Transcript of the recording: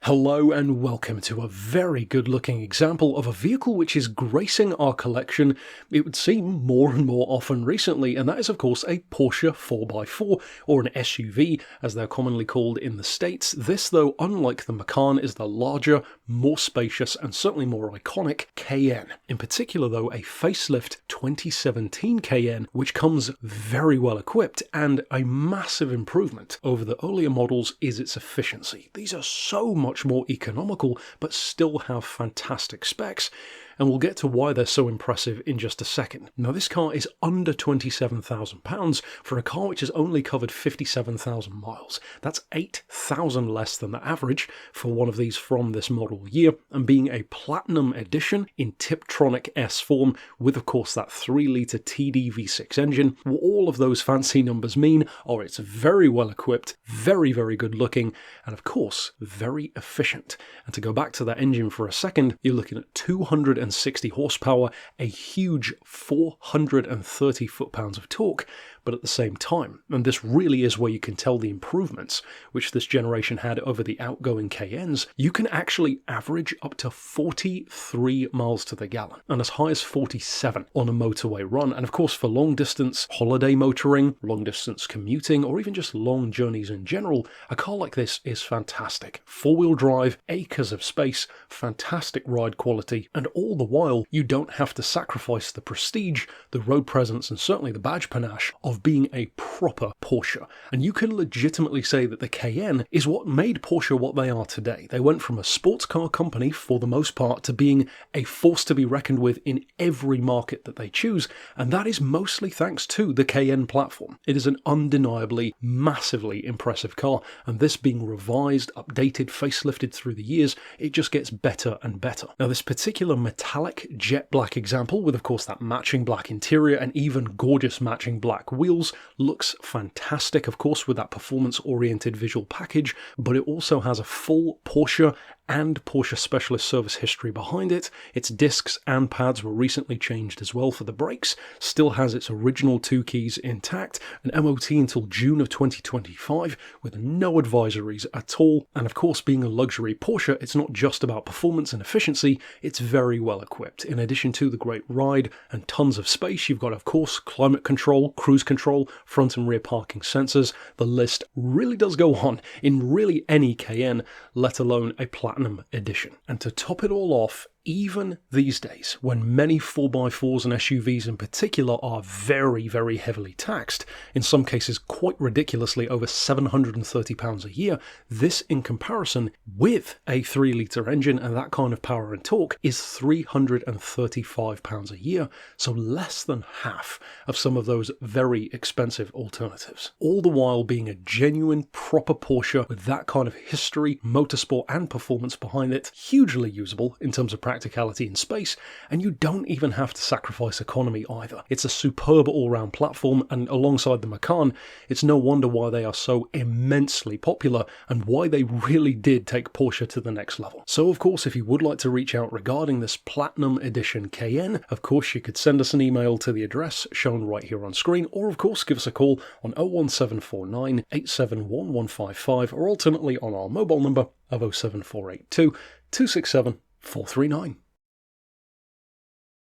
Hello and welcome to a very good looking example of a vehicle which is gracing our collection, it would seem, more and more often recently, and that is of course a Porsche 4x4, or an SUV as they're commonly called in the States. This though, unlike the Macan, is the larger, more spacious and certainly more iconic Cayenne. In particular though, a facelift 2017 Cayenne which comes very well equipped, and a massive improvement over the earlier models is its efficiency. These are so much more economical but still have fantastic specs, and we'll get to why they're so impressive in just a second. Now this car is under £27,000 for a car which has only covered 57,000 miles. That's 8,000 less than the average for one of these from this model year, and being a platinum edition in Tiptronic S form with of course that 3-litre TD V6 engine. What all of those fancy numbers mean are it's very well equipped, very good looking, and of course very efficient. And to go back to that engine for a second, you're looking at 260 horsepower, a huge 430 foot-pounds of torque, but at the same time, and this really is where you can tell the improvements which this generation had over the outgoing Cayennes, you can actually average up to 43 miles to the gallon, and as high as 47 on a motorway run. And of course for long distance holiday motoring, long distance commuting, or even just long journeys in general, a car like this is fantastic. Four-wheel drive, acres of space, fantastic ride quality, and all the while you don't have to sacrifice the prestige, the road presence, and certainly the badge panache of being a proper Porsche. And you can legitimately say that the Cayenne is what made Porsche what they are today. They went from a sports car company for the most part to being a force to be reckoned with in every market that they choose, and that is mostly thanks to the Cayenne platform. It is an undeniably massively impressive car, and this being revised, updated, facelifted through the years, it just gets better and better. Now this particular metallic jet black example, with of course that matching black interior and even gorgeous matching black wheels, looks fantastic of course with that performance oriented visual package, but it also has a full Porsche and Porsche specialist service history behind it. Its discs and pads were recently changed as well for the brakes, still has its original 2 keys intact, an MOT until June of 2025 with no advisories at all. And of course being a luxury Porsche, it's not just about performance and efficiency, it's very well equipped. In addition to the great ride and tons of space, you've got of course climate control, cruise control, front and rear parking sensors. The list really does go on in really any Cayenne, let alone a Platinum edition. And to top it all off, even these days, when many 4x4s and SUVs in particular are very heavily taxed, in some cases quite ridiculously over £730 a year, this in comparison with a 3-litre engine and that kind of power and torque is £335 a year, so less than half of some of those very expensive alternatives. All the while being a genuine proper Porsche with that kind of history, motorsport and performance behind it, hugely usable in terms of practicality and space, and you don't even have to sacrifice economy either. It's a superb all-round platform, and alongside the Macan, it's no wonder why they are so immensely popular and why they really did take Porsche to the next level. So of course if you would like to reach out regarding this Platinum Edition Cayenne, of course you could send us an email to the address shown right here on screen, or of course give us a call on 01749 871155, or alternately on our mobile number of 07482 267 439.